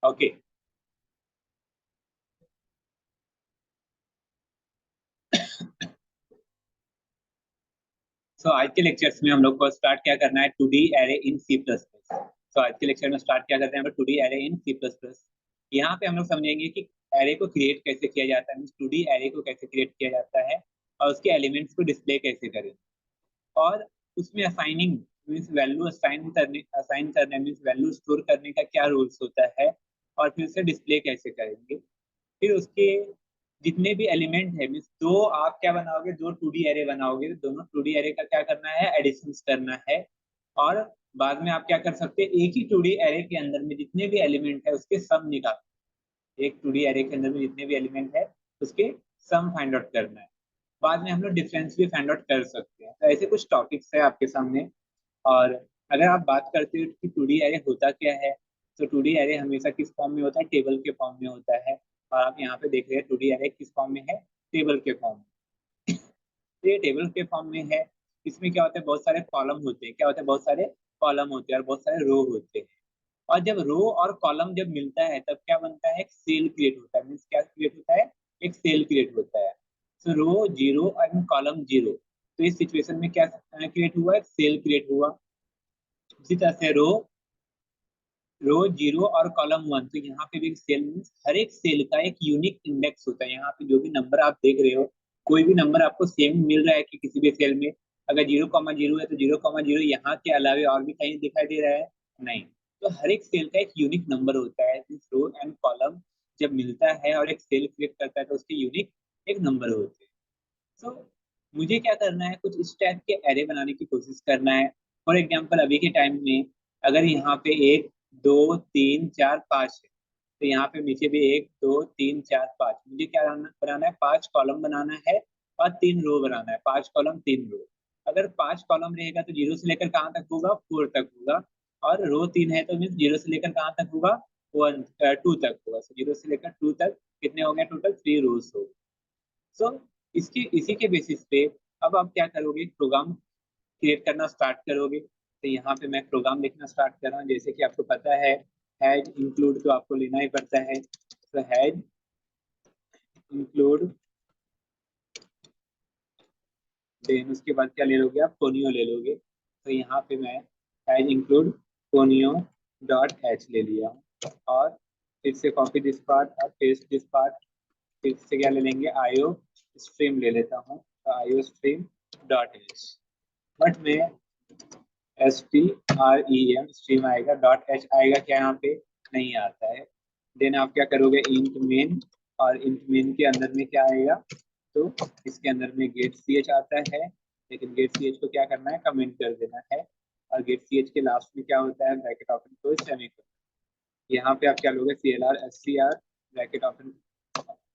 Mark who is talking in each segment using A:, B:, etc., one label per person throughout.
A: Okay. सो आज के lectures में हम लोग को स्टार्ट क्या करना है, 2D array in C plus plus. So आज के लेक्चर में स्टार्ट क्या करते हैं हम लोग, 2D array in C plus plus. यहाँ पे हम लोग समझेंगे कि एरे को क्रिएट कैसे किया जाता है, मीन्स 2D एरे को कैसे क्रिएट किया जाता है और उसके एलिमेंट्स को डिस्प्ले कैसे करें, और उसमें असाइनिंग मीन्स वैल्यू असाइन करने मीन्स वैल्यू स्टोर करने का क्या रूल्स होता है, और फिर उसे डिस्प्ले कैसे करेंगे। फिर उसके जितने भी एलिमेंट है मीन्स दो आप क्या बनाओगे, दो 2D एरे बनाओगे, दोनों 2D एरे का क्या करना है, एडिशन करना है। और बाद में आप क्या कर सकते हैं, एक ही 2D एरे के अंदर में जितने भी एलिमेंट है उसके सम निकाल, एक 2D एरे के अंदर में जितने भी एलिमेंट है उसके सम फाइंड आउट करना है। बाद में हम लोग डिफरेंस भी फाइंड आउट कर सकते हैं। तो ऐसे कुछ टॉपिक्स है आपके सामने। और अगर आप बात करते हो कि 2D एरे होता क्या है, तो 2D एरे हमेशा किस फॉर्म में होता है, टेबल के फॉर्म में होता है। और आप यहाँ पे देख रहे हैं 2D एरे किस फॉर्म में है, टेबल के फॉर्म में। तो ये टेबल के फॉर्म में है। इसमें क्या होता है, बहुत सारे कॉलम होते हैं, क्या होता है, बहुत सारे कॉलम होते हैं और बहुत सारे रो होते हैं। और जब रो और कॉलम जब मिलता है तब क्या बनता है, एक सेल क्रिएट होता है। मीन्स क्या क्रिएट होता है, एक सेल क्रिएट होता है। सो रो जीरो एंड कॉलम जीरो, तो इस सिचुएशन में क्या क्रिएट हुआ, एक सेल क्रिएट हुआ। उसी तरह से रो जीरो और कॉलम वन, तो यहाँ पे भी सेल मीन्स हर एक सेल का एक यूनिक इंडेक्स होता है। यहाँ पे जो भी नंबर आप देख रहे हो, कोई भी नंबर आपको सेम मिल रहा है कि किसी भी सेल में, अगर 0,0 है तो 0,0 यहाँ के अलावे और भी कहीं दिखाई दे रहा है, नहीं। तो हर एक सेल का एक यूनिक नंबर होता है। रो एंड कॉलम जब मिलता है और एक सेल क्रिएट करता है तो उसके यूनिक एक नंबर होते हैं। तो मुझे क्या करना है, कुछ इस टाइप के एरे बनाने की कोशिश करना है। फॉर एग्जाम्पल अभी के टाइम में अगर यहाँ पे 1, 2, 3, 4, 5 है, तो यहाँ पे नीचे भी 1, 2, 3, 4, 5, मुझे क्या बनाना है, 5 कॉलम बनाना है और 3 रो बनाना है, 5 कॉलम 3 रो। अगर 5 कॉलम रहेगा तो जीरो से लेकर कहाँ तक होगा, 4 तक होगा। और रो 3 है तो मीन जीरो से लेकर कहाँ तक होगा, 2 तक होगा। जीरो से लेकर 2 तक कितने हो गए, टोटल 3 रोज हो। सो इसकी इसी के बेसिस पे अब आप क्या करोगे, प्रोग्राम क्रिएट करना स्टार्ट करोगे। तो यहाँ पे मैं प्रोग्राम लिखना स्टार्ट कर रहा हूँ। जैसे कि आपको पता है हैज इंक्लूड तो आपको लेना ही पड़ता है। तो हैज इंक्लूड, देन उसके बाद क्या ले लोगे आप, कोनियो ले लोगे। तो यहाँ पे मैं has include conio dot H ले लिया हूँ। और फिर से कॉपी दिस पार्ट और पेस्ट दिस पार्ट। फिर से क्या ले लेंगे, आईओ स्ट्रीम ले लेता हूँ, तो IO stream dot H. But में STREM स्ट्रीम आएगा, डॉट एच आएगा क्या, यहाँ पे नहीं आता है। देन आप क्या करोगे, इंट मेन, और इंट मेन के अंदर में क्या आएगा, तो इसके अंदर में गेट सी एच आता है। लेकिन गेट सी एच को क्या करना है, कमेंट कर देना है। और गेट सी एच के लास्ट में क्या होता है, ब्रैकेट ओपन क्लोज सेमीकोलन। यहाँ पे आप क्या लोगे, CLR SCR bracket open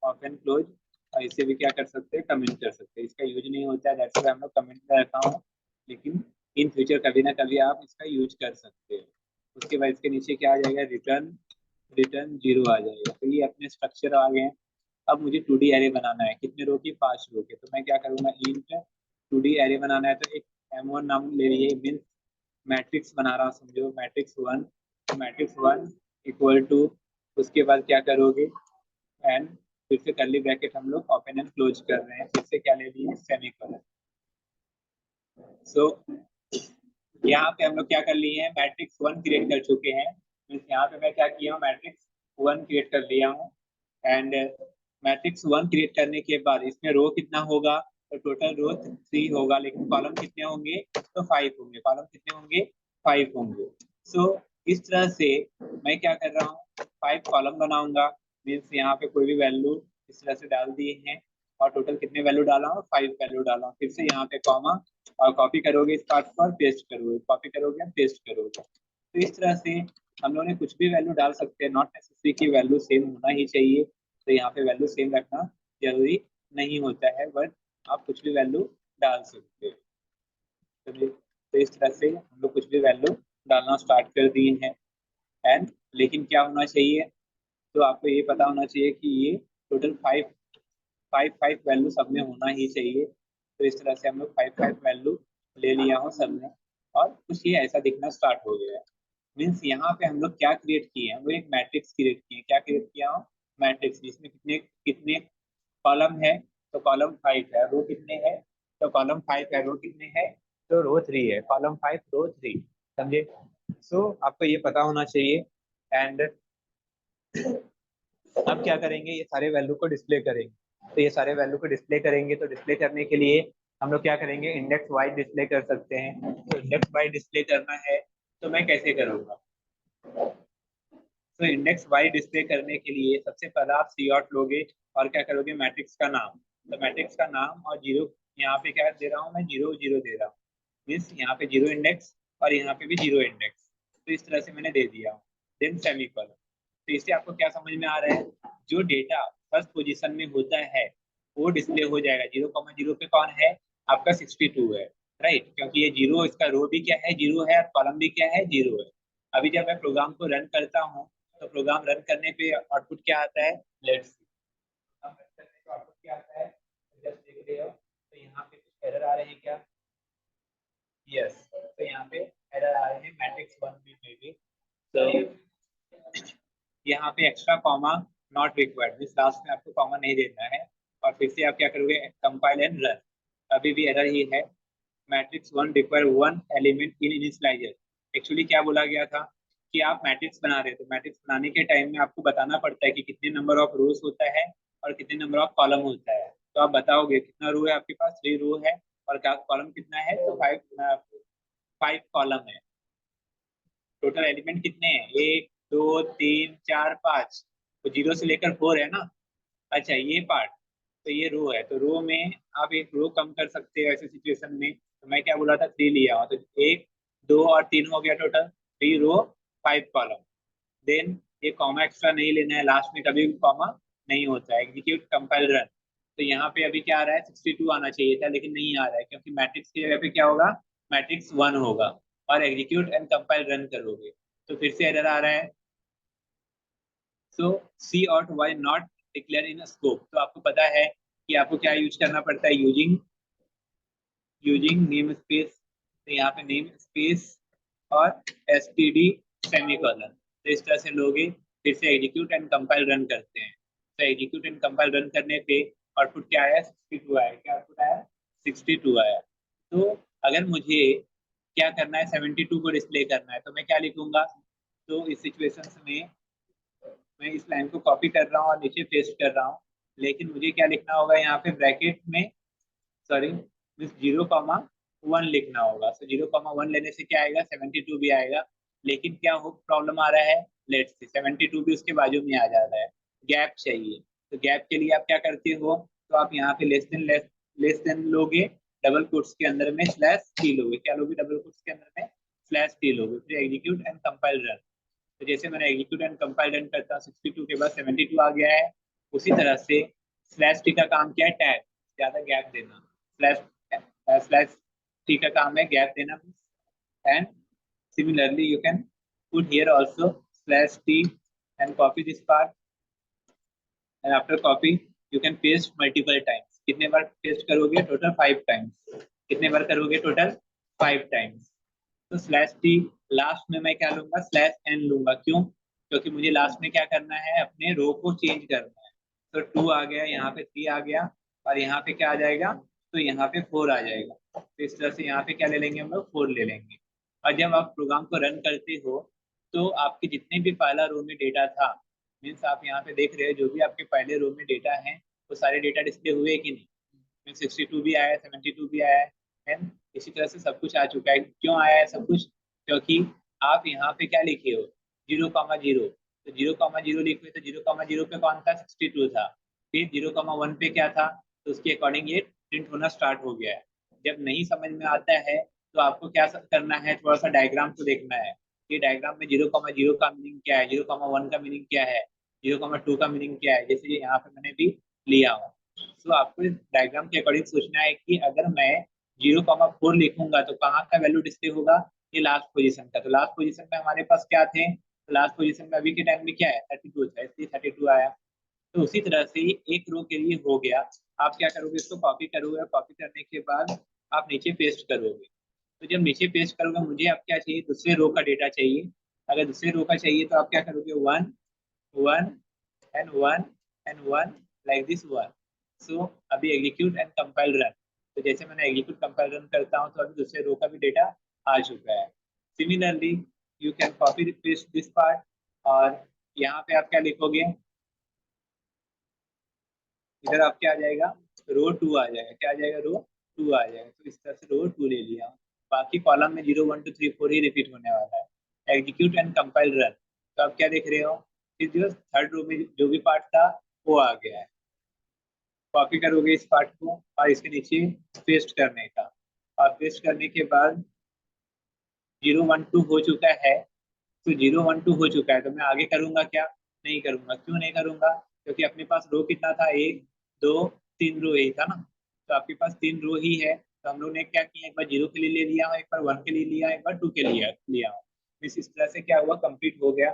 A: open close. और इसे भी क्या कर सकते हैं, कमेंट कर सकते हैं। इसका यूज नहीं होता है, दैट्स व्हाई हम लोग कमेंट में रखा हूँ। लेकिन इन फ्यूचर कभी ना कभी आप इसका यूज कर सकते हैं। उसके बाद इसके नीचे क्या आ जाएगा, रिटर्न रिटर्न जीरो आ जाएगा। तो ये अपने स्ट्रक्चर आ गए हैं। अब मुझे 2D एरे बनाना है, कितने रो की, 5 रो के। तो मैं क्या करूँगा, इंट 2D एरे बनाना है तो एक M1 नाम ले लिए, मीन्स मैट्रिक्स बना रहा हूँ, समझो मैट्रिक्स वन इक्वल टू, उसके बाद क्या करोगे, एंड फिर से कर्ली ब्रैकेट हम लोग ओपन एंड क्लोज कर रहे हैं, फिर से क्या ले लिए, सेमीकोलन। सो यहाँ पे हम लोग क्या कर लिए हैं, मैट्रिक्स वन क्रिएट कर चुके हैं। यहाँ पे मैं क्या किया हूँ, मैट्रिक्स वन क्रिएट कर लिया हूँ। एंड मैट्रिक्स वन क्रिएट करने के बाद इसमें रो कितना होगा, तो टोटल रो 3 होगा, लेकिन कॉलम कितने होंगे, तो 5 होंगे। कॉलम कितने होंगे, 5 होंगे। सो इस तरह से मैं क्या कर रहा हूँ, 5 कॉलम बनाऊंगा। मीन्स यहाँ पे कोई भी वैल्यू इस तरह से डाल दिए हैं, और टोटल कितने वैल्यू डाला हूँ, 5 वैल्यू डाला हूँ। फिर से यहाँ पे कॉमा, और कॉपी करोगे इस पार्ट पर, पेस्ट करोगे, कॉपी करोगे पेस्ट करोगे। तो इस तरह से हम लोग ने कुछ भी वैल्यू डाल सकते हैं, नॉट नेसेसरी की वैल्यू सेम होना ही चाहिए। तो यहाँ पे वैल्यू सेम रखना जरूरी नहीं होता है, बट आप कुछ भी वैल्यू डाल सकते हैं। तो इस तरह से हम लोग कुछ भी वैल्यू डालना स्टार्ट कर दिए हैं। एंड लेकिन क्या होना चाहिए, तो आपको ये पता होना चाहिए कि ये टोटल 5 फाइव फाइव वैल्यू सब में होना ही चाहिए। तो इस तरह से हम लोग 5 5 वैल्यू ले लिया हो सब में, और कुछ ये ऐसा दिखना स्टार्ट हो गया है। मीन्स यहाँ पे हम लोग क्या क्रिएट किए हैं, वो एक मैट्रिक्स क्रिएट किए हैं। क्या क्रिएट किया हो? मैट्रिक्स, जिसमें कितने कितने कॉलम है, तो कॉलम 5 है। रो कितने हैं, तो कॉलम 5 है। रो कितने हैं, तो रो 3 है। कॉलम 5 रो 3, समझे? सो आपको ये पता होना चाहिए। एंड अब क्या करेंगे, ये सारे वैल्यू को डिस्प्ले करेंगे। तो ये सारे वैल्यू को डिस्प्ले करेंगे, तो डिस्प्ले करने के लिए हम लोग क्या करेंगे, इंडेक्स वाइज डिस्प्ले कर सकते हैं। तो इंडेक्स वाइज डिस्प्ले करना है तो मैं कैसे करूँगा? तो इंडेक्स वाइज डिस्प्ले करने के लिए सबसे पहला आप सी आउट लोगे और क्या करोगे, मैट्रिक्स का नाम। तो मैट्रिक्स का नाम और जीरो, यहाँ पे क्या दे रहा हूँ मैं, 0 0 दे रहा हूँ। मीन्स यहाँ पे 0 इंडेक्स और यहाँ पे भी 0 इंडेक्स। तो इस तरह से मैंने दे दिया। Then semicolon. तो इससे आपको क्या समझ में आ रहा है, जो डेटा फर्स्ट पोजीशन में होता है वो डिस्प्ले हो जाएगा। 0,0 पे कौन है, आपका 62 है, राइट? क्योंकि ये जीरो, इसका रो भी क्या है, 0 है, और कॉलम भी क्या है, 0 है। अभी जब मैं प्रोग्राम को रन करता हूँ, तो प्रोग्राम रन करने पे आउटपुट क्या आता है, लेट्स सी। रन करने पे आउटपुट क्या आता है, जस्ट देख रहे हो। तो यहाँ पे कुछ एरर आ रहे हैं क्या? यस। तो यहाँ पे एरर आ रहे हैं, मैट्रिक्स 1 में भी। तो यहाँ पे extra comma not required, means last में आपको कॉमा नहीं देना है। और फिर से आप क्या करोगे, कंपाइल एंड रन। अभी भी एरर ही है। Matrix 1 require 1 element in initialiser. Actually क्या बोला गया था कि आप मैट्रिक्स बना रहे हो, तो मैट्रिक्स बनाने के टाइम में आपको बताना पड़ता है कि कितने नंबर ऑफ रोज होता है और कितने नंबर ऑफ कॉलम होता है। तो आप बताओगे कितना रो है आपके पास, 3 रो है। और कॉलम कितना है, तो 5 कॉलम है। टोटल एलिमेंट कितने हैं, 1 2 3 4 5। तो 0 से लेकर 4 है ना। अच्छा, ये पार्ट। तो ये रो है, तो रो में आप एक रो कम कर सकते हो ऐसे सिचुएशन में। तो मैं क्या बोला था, 3 लिया हूँ, तो 1 2 और 3 हो गया टोटल, 3 रो 5 कॉलम। देन ये कॉमा एक्स्ट्रा नहीं लेना है, लास्ट में कभी भी कॉमा नहीं होता है। Execute compile run. तो यहाँ पे अभी क्या आ रहा है, 62 आना चाहिए था, लेकिन नहीं आ रहा है, क्योंकि मैट्रिक्स की जगह पे क्या होगा, मैट्रिक्स 1 होगा। और एग्जीक्यूट एंड कंपाइल रन करोगे तो फिर से एरर आ रहा है। सो सी और y not declare in scope. तो आपको पता है कि आपको क्या यूज करना पड़ता है, यूजिंग यूजिंग नेम स्पेस। तो यहाँ पे नेम स्पेस और std सेमीकोलन। तो इस तरह से लोगे, फिर से एग्जीक्यूट एंड कंपाइल रन करते हैं। तो एग्जीक्यूट एंड कंपाइल रन करने पे आउटपुट क्या आया, 62 आया। क्या आउटपुट आया, 62 आया। तो अगर मुझे क्या करना है, 72 को डिस्प्ले करना है, तो मैं क्या लिखूंगा? तो इस सिचुएशन में मैं इस लाइन को कॉपी कर रहा हूँ और नीचे पेस्ट कर रहा हूँ। लेकिन मुझे क्या लिखना होगा यहाँ पे ब्रैकेट में, सॉरी, 0,1 लिखना होगा। तो 0,1 लेने से क्या आएगा, 72 भी आएगा। लेकिन क्या हो प्रॉब्लम आ रहा है, लेट्स से 72 भी उसके बाजू में आ जा रहा है, गैप चाहिए। तो गैप के लिए आप क्या करते हो, तो आप यहाँ पे लेस देन लोगे, डबल कोट्स के अंदर में स्लैश टी लोगे। क्या लोगे, डबल कोट्स के अंदर में स्लैश टी लोगे। फिर एग्जीक्यूट एंड कंपाइल रन। तो जैसे मैंने एग्जीक्यूट एंड कंपाइल रन करता हूँ, 62 के बाद 72 आ गया है। उसी तरह से स्लैश टी का काम क्या है, टैग, ज्यादा गैप देना। स्लैश टी का काम है गैप देना। And similarly you can put here also slash T and copy this part. And after copy you can paste multiple times. कितने बार पेस्ट करोगे, टोटल 5 टाइम्स। कितने बार करोगे, टोटल 5 टाइम्स। तो स्लैश टी लास्ट में मैं क्या लूंगा, स्लैश एन लूंगा। क्यों? क्योंकि मुझे लास्ट में क्या करना है, अपने रो को चेंज करना है। तो 2 आ गया, यहाँ पे 3 आ गया, और यहाँ पे क्या आ जाएगा, तो यहाँ पे 4 आ जाएगा। तो इस तरह से यहाँ पे क्या ले लेंगे हम लोग, 4 ले लेंगे। और जब आप प्रोग्राम को रन करते हो, तो आपके जितने भी पहला रो में डेटा था, मीन्स आप यहाँ पे देख रहे हो जो भी आपके पहले रो में डेटा है, वो सारे डेटा डिस्प्ले हुए कि नहीं। 62 भी आया है, 72 भी आया है। इसी तरह से सब कुछ आ चुका है। क्यों आया है सब कुछ, क्योंकि आप यहाँ पे क्या लिखे हो, 0,0। तो 0,0 लिखे, तो 0,0 पे कौन था, 62 था। फिर 0,1 पे क्या था, तो उसके अकॉर्डिंग ये प्रिंट होना स्टार्ट हो गया है। जब नहीं समझ में आता है, तो आपको क्या करना है, थोड़ा सा डायग्राम को देखना है कि डायग्राम में 0,0 का मीनिंग क्या है, 0,1 का मीनिंग क्या है, 0,2 का मीनिंग क्या है, जैसे ये यहाँ पे मैंने भी लिया हूँ। तो आपको इस डायग्राम के अकॉर्डिंग सोचना है कि अगर मैं 0,4 लिखूंगा तो कहाँ का वैल्यू डिस्प्ले होगा, ये लास्ट पोजीशन का। तो लास्ट पोजीशन में हमारे पास क्या थे, तो लास्ट पोजीशन में अभी के टाइम में क्या है, 32 था, इसलिए 32 आया। तो उसी तरह से ये एक रो के लिए हो गया। आप क्या करोगे, इसको कॉपी करोगे, कॉपी करने के बाद आप नीचे पेस्ट करोगे। तो जब नीचे पेस्ट करोगे, मुझे अब क्या चाहिए, दूसरे रो का डेटा चाहिए। अगर दूसरे रो का चाहिए तो आप क्या करोगे, 1 1 and 1 and 1 like this one. So अभी एग्जीक्यूट एंड कंपाइल रन, तो जैसे मैंने एग्जीक्यूट कंपाइल रन करता हूँ तो अभी दूसरे रो का भी डेटा आ चुका है। Similarly you can copy paste this part, और यहाँ पे आप क्या लिखोगे, इधर आप क्या आ जाएगा, रो 2 आ जाएगा, क्या आ जाएगा, रो 2 आ जाएगा। तो इस तरह से रो 2 ले लिया, बाकी कॉलम में 0 1 2 3 4 ही रिपीट होने वाला है। एग्जीक्यूट एंड कंपाइल रन, तो आप क्या देख रहे हो कि जो थर्ड रो में जो भी पार्ट था वो आ गया है। कॉपी करोगे इस पार्ट को और इसके नीचे पेस्ट करने का, और पेस्ट करने के बाद 0 1 2 हो चुका है। तो 0 1 2 हो चुका है तो मैं आगे करूंगा क्या, नहीं करूंगा। क्यों नहीं करूंगा, क्योंकि अपने पास रो कितना था, 1 2 3 रो ही था ना, तो आपके पास 3 रो ही है। तो हम लोग ने क्या किया, एक बार 0 के लिए ले लिया, एक बार 1 के लिए लिया, एक बार 2 के लिए लिया। इस तरह से क्या हुआ, कंप्लीट हो गया।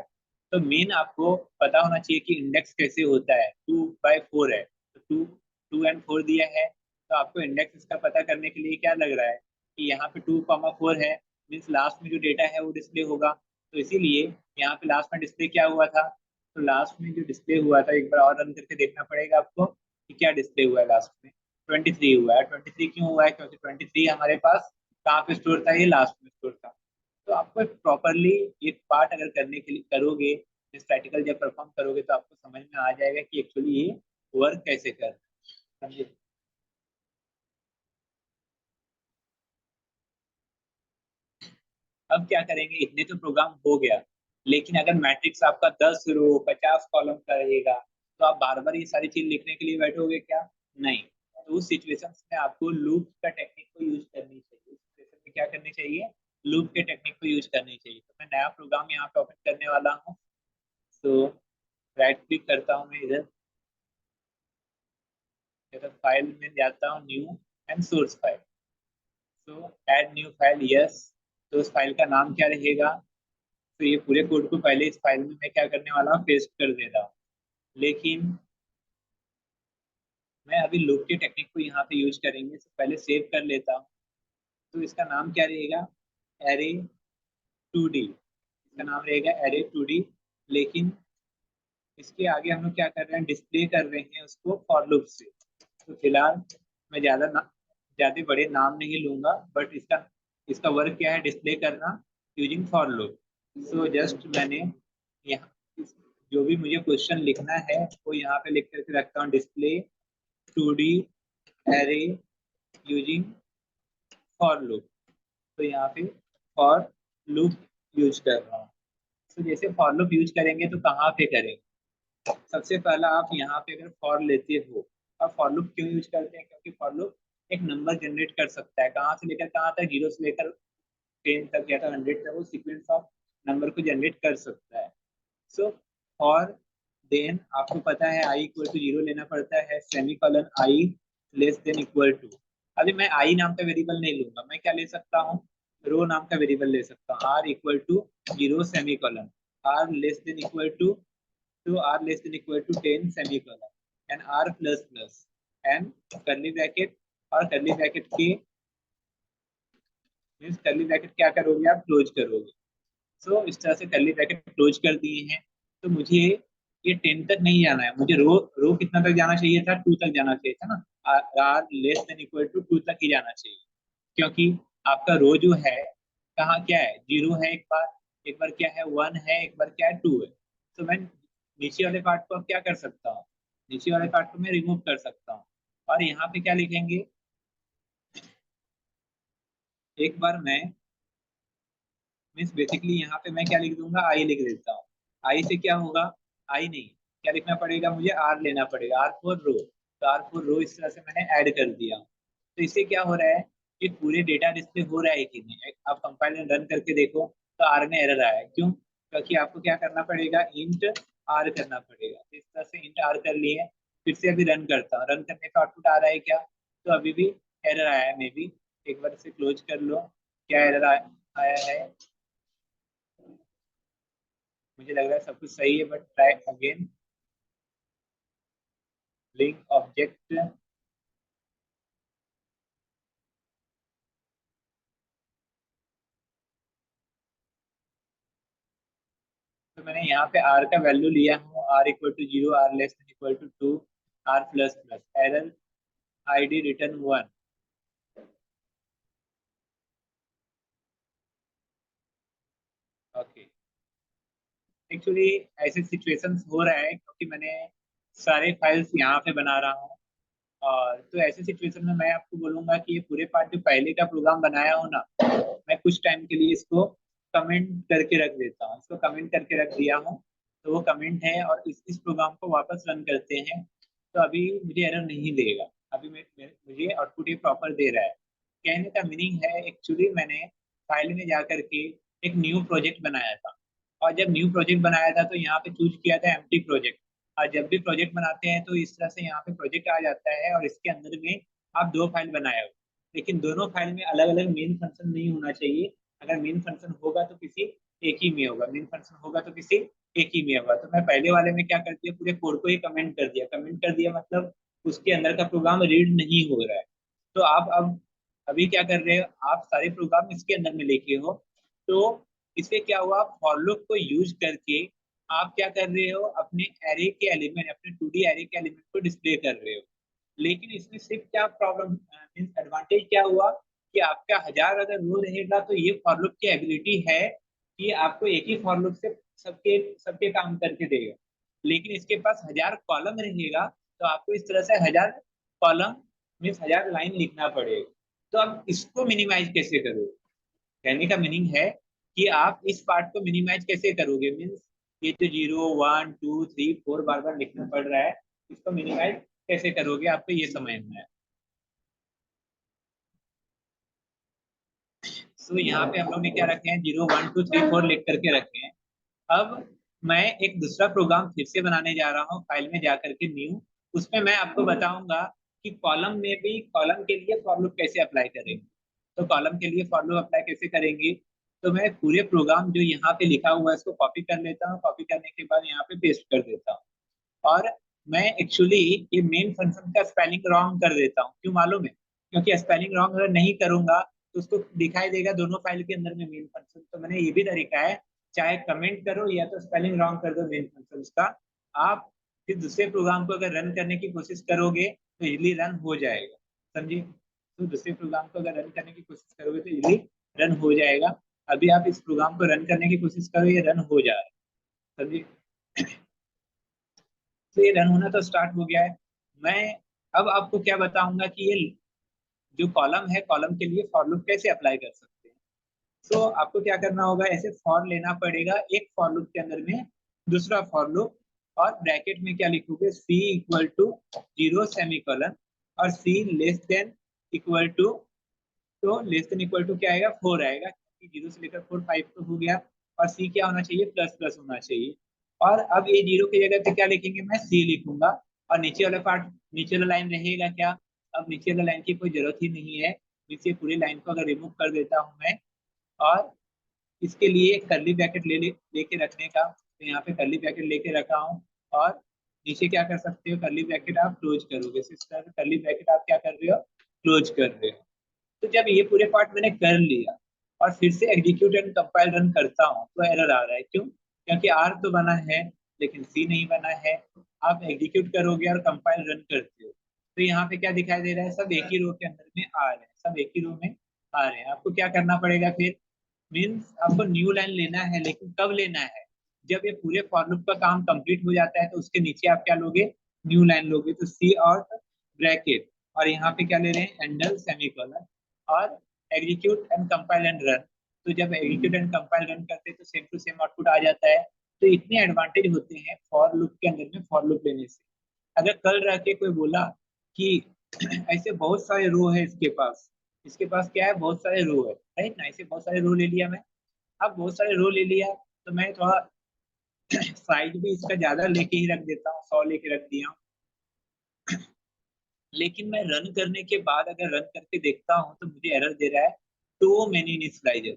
A: तो मेन आपको पता होना चाहिए कि इंडेक्स कैसे होता है। 2/4 है, तो 2 2 and 4 दिया है, तो आपको इंडेक्स इसका पता करने के लिए क्या लग रहा है कि यहाँ पे 2 4 है, मीन्स लास्ट में जो डेटा है वो डिस्प्ले होगा। तो इसीलिए यहाँ पे लास्ट में डिस्प्ले क्या हुआ था, तो लास्ट में जो डिस्प्ले हुआ था, एक बार और रन करके देखना पड़ेगा आपको कि क्या डिस्प्ले हुआ है लास्ट में। 23 हुआ है। 23 क्यों हुआ है, क्योंकि 23 हमारे पास कहाँ पे स्टोर था, ये लास्ट में स्टोर था। तो आपको प्रॉपरली एक पार्ट अगर करने के लिए करोगे, इस प्रैक्टिकल जब परफॉर्म करोगे तो आपको समझ में आ जाएगा कि एक्चुअली ये वर्क कैसे कर रहा है। समझे। अब क्या करेंगे, इतने तो प्रोग्राम हो गया, लेकिन अगर मैट्रिक्स आपका 10 रो 50 कॉलम का रहेगा तो आप बार बार ये सारी चीज लिखने के लिए बैठोगे क्या, नहीं। तो उस सिचुएशन में आपको लूप का टेक्निक को यूज करनी चाहिए। उस सिचुएशन में क्या करनी चाहिए, लूप के टेक्निक को यूज करनी चाहिए। तो मैं नया प्रोग्राम यहाँ पे ओपन करने वाला हूँ। तो राइट क्लिक करता हूँ मैं इधर, इधर फाइल में जाता हूँ, न्यू एंड सोर्स फाइल। तो ऐड न्यू फाइल, यस। तो उस फाइल का नाम क्या रहेगा, तो ये पूरे कोड को पहले इस फाइल में मैं क्या करने वाला हूँ, पेस्ट कर दे रहा हूँ। लेकिन मैं अभी लूप के टेक्निक को यहाँ पे यूज करेंगे, तो पहले सेव कर लेता हूँ। तो इसका नाम क्या रहेगा, एरे 2D, इसका नाम रहेगा एरे 2D। लेकिन इसके आगे हम लोग क्या कर रहे हैं, डिस्प्ले कर रहे हैं उसको फॉर लूप से। तो फिलहाल मैं ज्यादा बड़े नाम नहीं लूंगा, बट इसका इसका वर्क क्या है, डिस्प्ले करना using for loop. So just मैंने यहाँ जो भी मुझे क्वेश्चन लिखना है वो यहाँ पे लिख करके रखता हूँ, display 2D array using for loop. तो यहाँ पे फॉर लूप यूज कर रहा हूँ। तो जैसे फॉर लूप यूज करेंगे तो कहाँ पे करेंगे, सबसे पहला आप यहाँ पे अगर फॉर लेते हो, अब फॉर लूप क्यों यूज करते हैं, क्योंकि फॉर लूप एक नंबर जनरेट कर सकता है, कहाँ से लेकर कहाँ तक, 0 से लेकर 10 तक या तो 100 तक, वो सीक्वेंस ऑफ नंबर को जनरेट कर सकता है। सो फॉर देन आपको पता है आई इक्वल टू 0 लेना पड़ता है, semicolon i less than equal to. अभी मैं आई नाम का वेरिएबल नहीं लूंगा, मैं क्या ले सकता हूँ, रो नाम का वेरिएबल ले सकता हूँ, r equal to 0 semicolon, r less than equal to r less than equal to 10 semicolon, and r plus plus and curly bracket. और करली ब्रैकेट के मीन्स करली ब्रैकेट क्या करोगे, आप क्लोज करोगे। सो इस तरह से करली ब्रैकेट क्लोज कर दिए हैं। तो मुझे ये 10 तक नहीं जाना है, मुझे रो रो कितना तक जाना चाहिए था, 2 तक जाना चाहिए था ना, r less than equal to 2 तक ही जाना चाहिए। क्योंकि आपका रो जो है कहाँ क्या है, 0 है एक बार क्या है 1 है, एक बार क्या है 2 है। तो मैं नीचे वाले पार्ट को अब क्या कर सकता हूँ, नीचे वाले पार्ट को मैं रिमूव कर सकता हूँ। और यहाँ पे क्या लिखेंगे, एक बार मैं मीन्स बेसिकली यहाँ पे मैं क्या लिख दूंगा, आई लिख देता हूँ। आई से क्या होगा, आई नहीं, क्या लिखना पड़ेगा मुझे, आर लेना पड़ेगा, आर फोर रो। तो आर फोर रो इस तरह से मैंने ऐड कर दिया। तो इससे क्या हो रहा है कि पूरे डेटा डिस्प्ले हो रहा है कि नहीं, आप कंपाइल एंड रन करके देखो तो आर में एरर आया है। क्यों, क्योंकि आपको क्या करना पड़ेगा, इंट आर करना पड़ेगा। तो इस तरह से इंट आर कर लिए। फिर से अभी रन करता हूँ, रन करने का आउटपुट आ रहा है क्या, तो अभी भी एरर आया है। मे बी एक बार इसे क्लोज कर लो, क्या एरर आया है, मुझे लग रहा है सब कुछ सही है, but try again. Link object, तो मैंने यहाँ पे आर का वैल्यू लिया हूँ, r equal to 0, r less than equal to 2, r plus plus, error ID return 1। Okay, actually ऐसे सिचुएशंस हो रहा है क्योंकि मैंने सारे फाइल्स यहाँ पे बना रहा हूँ। और तो ऐसे सिचुएशन में मैं आपको बोलूंगा कि ये पूरे पार्ट जो पहले का प्रोग्राम बनाया हो ना, मैं कुछ टाइम के लिए इसको कमेंट करके रख देता हूँ। इसको कमेंट करके रख दिया हूँ, तो वो कमेंट है, और इस प्रोग्राम को वापस रन करते हैं तो अभी मुझे एरर नहीं देगा। अभी मुझे आउटपुट ये प्रॉपर दे रहा है। कहने का मीनिंग है, एक्चुअली मैंने फाइल में जा करके एक न्यू प्रोजेक्ट बनाया था, और जब न्यू प्रोजेक्ट बनाया था तो यहाँ पे चूज किया था एम्प्टी प्रोजेक्ट। और जब भी प्रोजेक्ट बनाते हैं तो इस तरह से यहाँ पे प्रोजेक्ट आ जाता है, और इसके अंदर में आप दो फाइल बनाए हो, लेकिन दोनों फाइल में अलग अलग मेन फंक्शन नहीं होना चाहिए। अगर मेन फंक्शन होगा तो किसी एक ही में होगा, मेन फंक्शन होगा तो किसी एक ही में होगा। तो मैं पहले वाले में क्या कर दिया, पूरे कोड को ही कमेंट कर दिया। कमेंट कर दिया मतलब उसके अंदर का प्रोग्राम रीड नहीं हो रहा है। तो आप अब अभी क्या कर रहे हो, आप सारे प्रोग्राम इसके अंदर में लेके हो। तो इससे क्या हुआ, फॉर लूप को यूज करके आप क्या कर रहे हो, अपने एरे के एलिमेंट, अपने 2D एरे के एलिमेंट को डिस्प्ले कर रहे हो। लेकिन इसमें सिर्फ क्या प्रॉब्लम मीन्स एडवांटेज क्या हुआ, कि आपका 1000 अगर रो रहेगा तो ये फॉर लूप की एबिलिटी है कि आपको एक ही फॉर लूप से सबके सबके काम करके देगा। लेकिन इसके पास 1000 कॉलम रहेगा, तो आपको इस तरह से 1000 कॉलम मीन्स 1000 लाइन लिखना पड़ेगा। तो अब इसको मिनिमाइज कैसे करोगे? कहने का मीनिंग है कि आप इस पार्ट को मिनिमाइज कैसे करोगे, मीन्स ये जो 0 1 2 3 4 बार बार लिखना पड़ रहा है, इसको मिनिमाइज कैसे करोगे, आपको ये समझना है। सो यहाँ पे हम लोग ने क्या रखे हैं, 0 1 2 3 4 लिख करके रखे हैं। अब मैं एक दूसरा प्रोग्राम फिर से बनाने जा रहा हूँ, फाइल में जा करके न्यू, उसमें मैं आपको बताऊंगा कि कॉलम में भी कॉलम के लिए फॉर लूप कैसे अप्लाई करेंगे। तो कॉलम के लिए फॉर लूप अप्लाई कैसे करेंगे, तो मैं पूरे प्रोग्राम जो यहाँ पे लिखा हुआ है इसको कॉपी कर लेता हूँ। कॉपी करने के बाद यहाँ पे पेस्ट कर देता हूँ, और मैं एक्चुअली ये मेन फंक्शन का स्पेलिंग रॉन्ग कर देता हूँ। क्यों मालूम है? क्योंकि स्पेलिंग रॉन्ग अगर नहीं करूंगा तो उसको दिखाई देगा दोनों फाइल के अंदर में मेन फंक्शन। तो मैंने ये भी तरीका है, चाहे कमेंट करो या तो स्पेलिंग रॉन्ग कर दो मेन फंक्शन का, आप फिर दूसरे प्रोग्राम को अगर रन करने की कोशिश करोगे तो इजीली रन हो जाएगा। समझिए? तो दूसरे प्रोग्राम को अगर रन करने की कोशिश करोगे तो इजीली रन हो जाएगा। अभी आप इस प्रोग्राम को रन करने की कोशिश करो, ये रन हो जा रहा है। समझिए? तो ये रन होना तो स्टार्ट हो गया है। मैं अब आपको क्या बताऊंगा कि ये जो कॉलम है, कॉलम के लिए फॉर लूप कैसे अप्लाई कर सकते हैं। तो आपको क्या करना होगा, ऐसे फॉर लेना पड़ेगा, एक फॉर लूप के अंदर में दूसरा फॉर लूप, और ब्रैकेट में क्या लिखोगे, सी इक्वल टू 0 सेमीकोलन, और सी लेस देन इक्वल टू, तो लेस देन इक्वल टू क्या आएगा, 4 आएगा, क्योंकि 0 से लेकर 4 5 तो हो गया। और सी क्या होना चाहिए, प्लस प्लस होना चाहिए। और अब ये 0 की जगह पे क्या लिखेंगे, मैं सी लिखूंगा। और नीचे वाला पार्ट, नीचे वाला लाइन रहेगा क्या, अब नीचे वाला लाइन की कोई जरूरत ही नहीं है। नीचे पूरी लाइन को अगर रिमूव कर देता हूँ मैं, और इसके लिए कर्ली ब्रैकेट लेके रखने का, तो यहाँ पे कर्ली ब्रैकेट लेके रखा हूँ। और नीचे क्या कर सकते हो, कर्ली ब्रैकेट आप क्लोज करोगे, सिस्टर कर्ली ब्रैकेट आप क्या कर रहे हो, क्लोज कर रहे हो। तो जब ये पूरे पार्ट मैंने कर लिया और फिर से एग्जीक्यूट एंड कंपाइल रन करता हूँ तो एरर आ रहा है। क्यों? क्योंकि आर तो बना है लेकिन सी नहीं बना है। आप एग्जीक्यूट करोगे और कंपाइल रन करते हो तो यहाँ पे क्या दिखाई दे रहा है, सब एक ही रो के अंदर में आ रहे हैं, सब एक ही रो में आ रहे हैं। आपको क्या करना पड़ेगा फिर, मीन्स आपको न्यू लाइन लेना है, लेकिन कब लेना है, जब ये पूरे फॉर लूप का काम कंप्लीट हो जाता है तो उसके नीचे आप क्या लोगे, न्यू लाइन लोगे। तो सी और ब्रैकेट, और यहाँ पे क्या ले रहे हैं, एंडल सेमीकोलन, और execute and compile and run. तो जब एग्जीक्यूट एंड कंपाइल रन करते हैं तो सेम टू सेम आउटपुट आ जाता है। तो इतने एडवांटेज होते हैं फॉर लूप के अंदर में फॉर लूप लेने से। अगर कल रह के कोई बोला कि ऐसे बहुत सारे रो है इसके पास क्या है, बहुत सारे रो है, राइट ना, ऐसे बहुत सारे रो ले लिया मैं। अब बहुत सारे रो ले लिया तो मैं थोड़ा साइज भी इसका ज्यादा लेके ही रख देता हूँ, 100 लेके रख दिया हूँ। लेकिन मैं रन करने के बाद अगर रन करके देखता हूँ तो मुझे एरर दे रहा है, टू मेनी इनिशियलाइजर।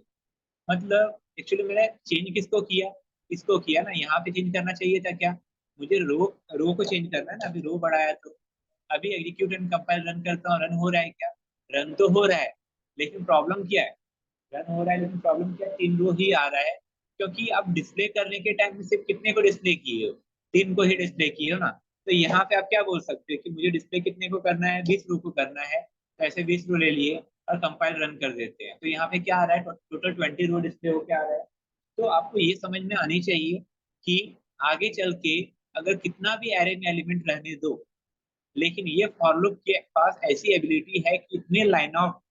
A: मतलब एक्चुअली मैंने चेंज किसको किया, इसको किया ना, यहाँ पे चेंज करना चाहिए था क्या, मुझे रो रो को चेंज करना है ना, अभी रो बढ़ाया तो। अभी एग्जीक्यूट एंड कंपाइल रन करता हूँ, रन हो रहा है क्या, रन तो हो रहा है, लेकिन प्रॉब्लम क्या है, रन हो रहा है लेकिन प्रॉब्लम क्या है, 3 रो ही आ रहा है। क्योंकि आप डिस्प्ले करने के टाइम में सिर्फ कितने को डिस्प्ले किए हो, 3 को ही डिस्प्ले किए हो ना। तो यहाँ पे आप क्या बोल सकते हो कि मुझे डिस्प्ले कितने को करना है, 20 रो को करना है, तो ऐसे 20 रो ले लिए और कंपाइल रन कर देते हैं। तो यहाँ पे क्या आ रहा है, टोटल 20 रो डिस्प्ले हो क्या आ रहा है। तो आपको ये समझ में आनी चाहिए कि आगे चल के अगर कितना भी एरे में एलिमेंट रहने दो, लेकिन ये फॉर लूप के पास ऐसी एबिलिटी है कि इतने लाइन ऑफ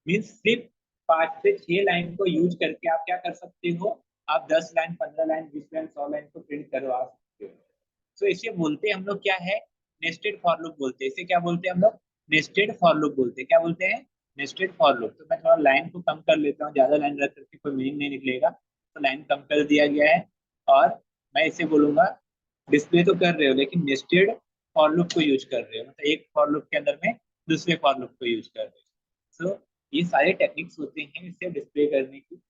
A: मीन्स सिर्फ 5 से 6 लाइन को यूज करके आप क्या कर सकते हो, आप 10 लाइन, 15 लाइन, 20 लाइन, 100 लाइन को प्रिंट करवा सकते हो। तो इसे बोलते हैं हम लोग क्या है, नेस्टेड फॉर लूप बोलते हैं। इसे क्या बोलते हैं हम लोग, नेस्टेड फॉर लूप बोलते हैं। क्या बोलते हैं, नेस्टेड फॉर लूप। तो मैं थोड़ा लाइन को कम कर लेता हूँ, ज्यादा लाइन रख करके कोई मीनिंग नहीं निकलेगा, तो लाइन कम कर दिया गया है। और मैं इसे बोलूंगा, डिस्प्ले तो कर रहे हो लेकिन नेस्टेड फॉर लूप को यूज कर रहे हो, मतलब एक फॉर लूप के अंदर में दूसरे फॉर लूप को यूज कर रहे हो। सो ये सारे टेक्निक्स होते हैं इसे डिस्प्ले करने की।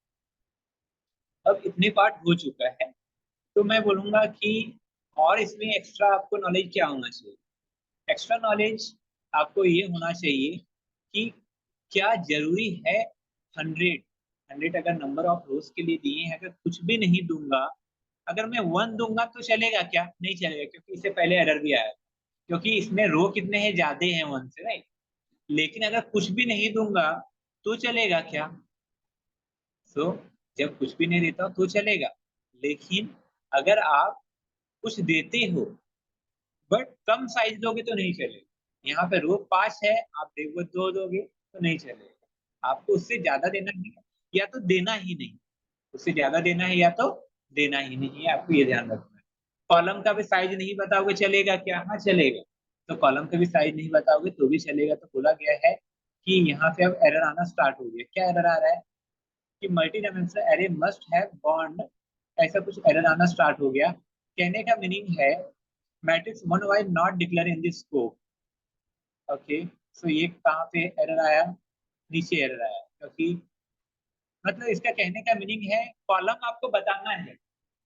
A: अब इतने पार्ट हो चुका है, तो मैं बोलूंगा कि और इसमें एक्स्ट्रा आपको नॉलेज क्या होना चाहिए। एक्स्ट्रा नॉलेज आपको ये होना चाहिए कि क्या जरूरी है 100, 100 अगर नंबर ऑफ रोज के लिए दिए हैं, अगर कुछ भी नहीं दूंगा, अगर मैं 1 दूंगा तो चलेगा क्या, नहीं चलेगा, क्योंकि इससे पहले एरर भी आया, क्योंकि इसमें रो कितने हैं, ज्यादा हैं 1 से, राइट। लेकिन अगर कुछ भी नहीं दूंगा तो चलेगा क्या। सो जब कुछ भी नहीं देता तो चलेगा, लेकिन अगर आप कुछ देते हो बट कम साइज दोगे तो नहीं चलेगा। यहाँ पे रो 5 है, आप देखो 2 दोगे तो नहीं चलेगा। आपको उससे ज्यादा देना है या तो देना ही नहीं, उससे ज्यादा देना है या तो देना ही नहीं है, आपको ये ध्यान रखना है। कॉलम का भी साइज नहीं बताओगे चलेगा क्या, हाँ चलेगा। तो कॉलम का भी साइज नहीं बताओगे तो भी चलेगा। तो बोला गया है कि यहाँ पे अब एरर आना स्टार्ट हो गया। क्या एरर आ रहा है कि multi dimensional array must have bond, ऐसा कुछ एरर आना स्टार्ट हो गया। कहने का मीनिंग है matrix 1y not declare in this scope. Okay, so ये कहाँ पे एरर आया, नीचे एरर आया, क्योंकि मतलब इसका कहने का मीनिंग है कॉलम आपको बताना है